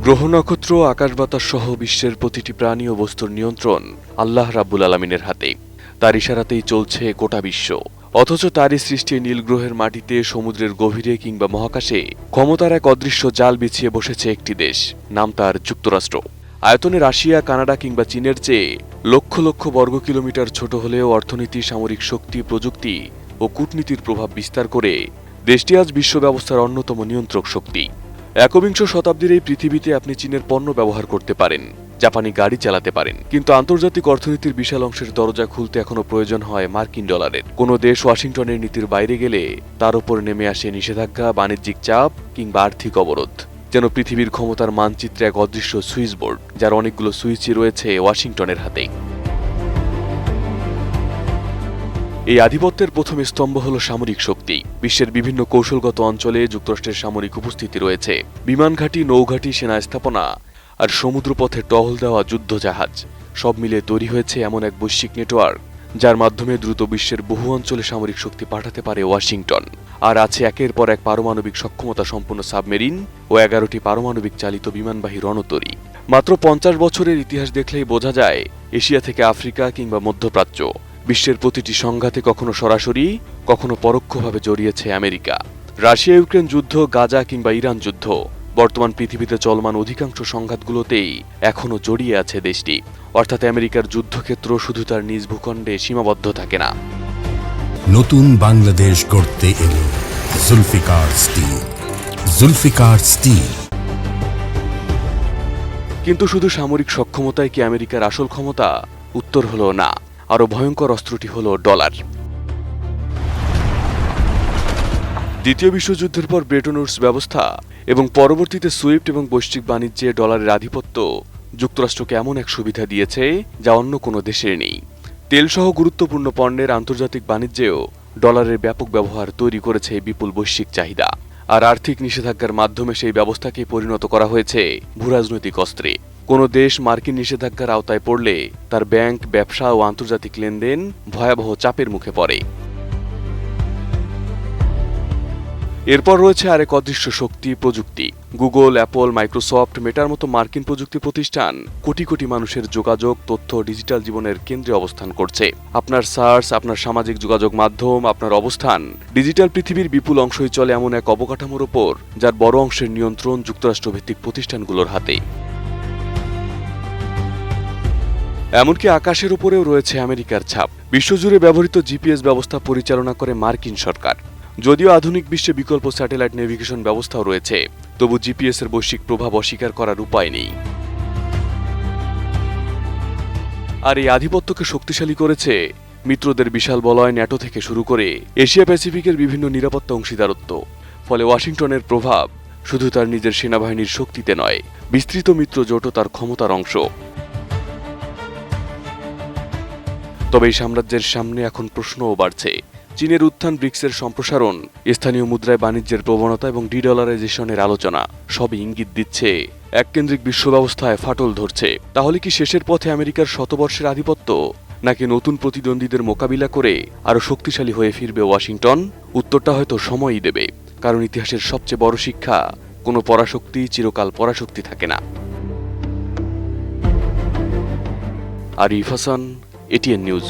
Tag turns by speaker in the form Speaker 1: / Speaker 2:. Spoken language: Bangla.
Speaker 1: গ্রহ নক্ষত্র আকাশ বাতাস সহ বিশ্বের প্রতিটি প্রাণী ও বস্তুর নিয়ন্ত্রণ আল্লাহ রাব্বুল আলামিনের হাতে। তার ইশারাতেই চলছে গোটা বিশ্ব। অথচ তারই সৃষ্টি নীল গ্রহের মাটিতে, সমুদ্রের গভীরে কিংবা মহাকাশে ক্ষমতার এক অদৃশ্য জাল বিছিয়ে বসেছে একটি দেশ, নাম তার যুক্তরাষ্ট্র। আয়তনে রাশিয়া, কানাডা কিংবা চীনের চেয়ে লক্ষ লক্ষ বর্গ কিলোমিটার ছোট হলেও অর্থনীতি, সামরিক শক্তি, প্রযুক্তি ও কূটনীতির প্রভাব বিস্তার করে দেশটি আজ বিশ্ব ব্যবস্থার অন্যতম নিয়ন্ত্রক শক্তি। একবিংশ শতাব্দীর এই পৃথিবীতে আপনি চীনের পণ্য ব্যবহার করতে পারেন, জাপানি গাড়ি চালাতে পারেন, কিন্তু আন্তর্জাতিক অর্থনীতির বিশাল অংশের দরজা খুলতে এখনো প্রয়োজন হয় মার্কিন ডলারের। কোনো দেশ ওয়াশিংটনের নীতির বাইরে গেলে তার উপর নেমে আসে নিষেধাজ্ঞা, বাণিজ্যিক চাপ কিংবা আর্থিক অবরোধ। যেন পৃথিবীর ক্ষমতার মানচিত্রে এক অদৃশ্য সুইচ বোর্ড, যার অনেকগুলো সুইচই রয়েছে ওয়াশিংটনের হাতে। এই আধিপত্যের প্রথম স্তম্ভ হল সামরিক শক্তি। বিশ্বের বিভিন্ন কৌশলগত অঞ্চলে যুক্তরাষ্ট্রের সামরিক উপস্থিতি রয়েছে। বিমান ঘাঁটি, নৌঘাঁটি, সেনা স্থাপনা আর সমুদ্রপথে টহল দেওয়া যুদ্ধজাহাজ, সব মিলে তৈরি হয়েছে এমন এক বৈশ্বিক নেটওয়ার্ক, যার মাধ্যমে দ্রুত বিশ্বের বহু অঞ্চলে সামরিক শক্তি পাঠাতে পারে ওয়াশিংটন। আর আছে একের পর এক পারমাণবিক সক্ষমতা সম্পন্ন সাবমেরিন ও 11টি পারমাণবিক চালিত বিমানবাহী রণতরী। মাত্র 50 বছরের ইতিহাস দেখলেই বোঝা যায়, এশিয়া থেকে আফ্রিকা কিংবা মধ্যপ্রাচ্য, বিশ্বের প্রতিটি সংঘাতে কখনো সরাসরি, কখনো পরোক্ষভাবে জড়িয়েছে আমেরিকা। রাশিয়া ইউক্রেন যুদ্ধ, গাজা কিংবা ইরান যুদ্ধ, বর্তমান পৃথিবীতে চলমান অধিকাংশ সংঘাতগুলোতেই এখনো জড়িয়ে আছে দেশটি। অর্থাৎ আমেরিকার যুদ্ধক্ষেত্র শুধু তার নিজ ভূখণ্ডে সীমাবদ্ধ থাকে না।
Speaker 2: নতুন বাংলাদেশ গড়তে এলো জুলফিকার স্টিল। জুলফিকার স্টিল।
Speaker 1: কিন্তু শুধু সামরিক সক্ষমতায় কি আমেরিকার আসল ক্ষমতা? উত্তর হলো না। আরো ভয়ঙ্কর অস্ত্রটি হলো ডলার। দ্বিতীয় বিশ্বযুদ্ধের পর ব্রেটন উডস ব্যবস্থা এবং পরবর্তীতে সুইফট এবং বৈশ্বিক বাণিজ্যে ডলারের আধিপত্য যুক্তরাষ্ট্রকে এমন এক সুবিধা দিয়েছে যা অন্য কোনো দেশের নেই। তেলসহ গুরুত্বপূর্ণ পণ্যের আন্তর্জাতিক বাণিজ্যেও ডলারের ব্যাপক ব্যবহার তৈরি করেছে বিপুল বৈশ্বিক চাহিদা। আর আর্থিক নিষেধাজ্ঞার মাধ্যমে সেই ব্যবস্থাকে পরিণত করা হয়েছে ভূরাজনৈতিক অস্ত্রে। কোনো দেশ মার্কিন নিষেধাজ্ঞার আওতায় পড়লে তার ব্যাংক, ব্যবসা ও আন্তর্জাতিক লেনদেন ভয়াবহ চাপের মুখে পড়ে। এরপর রয়েছে আরেক অদৃশ্য শক্তি, প্রযুক্তি। গুগল, অ্যাপল, মাইক্রোসফট, মেটার মতো মার্কিন প্রযুক্তি প্রতিষ্ঠান কোটি কোটি মানুষের যোগাযোগ, তথ্য, ডিজিটাল জীবনের কেন্দ্রে অবস্থান করছে। আপনার সার্চ, আপনার সামাজিক যোগাযোগ মাধ্যম, আপনার অবস্থান, ডিজিটাল পৃথিবীর বিপুল অংশই চলে এমন এক অবকাঠামোর ওপর, যার বড় অংশের নিয়ন্ত্রণ যুক্তরাষ্ট্রভিত্তিক প্রতিষ্ঠানগুলোর হাতে। এমনকি আকাশের উপরেও রয়েছে আমেরিকার ছাপ। বিশ্বজুড়ে ব্যবহৃত জিপিএস ব্যবস্থা পরিচালনা করে মার্কিন সরকার। যদিও আধুনিক বিশ্বে বিকল্প স্যাটেলাইট নেভিগেশন ব্যবস্থাও রয়েছে, তবু জিপিএস এর বৈশ্বিক প্রভাব অস্বীকার করার উপায় নেই। আর এই আধিপত্যকে শক্তিশালী করেছে মিত্রদের বিশাল বলয়, ন্যাটো থেকে শুরু করে এশিয়া প্যাসিফিকের বিভিন্ন নিরাপত্তা অংশীদারত্ব। ফলে ওয়াশিংটনের প্রভাব শুধু তার নিজের সেনাবাহিনীর শক্তিতে নয়, বিস্তৃত মিত্র জোটও তার ক্ষমতার অংশ। তবে এই সাম্রাজ্যের সামনে এখন প্রশ্নও বাড়ছে। চীনের উত্থান, ব্রিক্সের সম্প্রসারণ, স্থানীয় মুদ্রায় বাণিজ্যের প্রবণতা এবং ডলারাইজেশনের আলোচনা সবই ইঙ্গিত দিচ্ছে এককেন্দ্রিক বিশ্ব ব্যবস্থায় ফাটল ধরছে। তাহলে কি শেষের পথে আমেরিকার শতবর্ষের আধিপত্য, নাকি নতুন প্রতিদ্বন্দ্বীদের মোকাবিলা করে আরো শক্তিশালী হয়ে ফিরবে ওয়াশিংটন? উত্তরটা হয়তো সময়ই দেবে, কারণ ইতিহাসের সবচেয়ে বড় শিক্ষা, কোনো পরাশক্তি চিরকাল পরাশক্তি থাকে না। Arif Hasan, ATN news.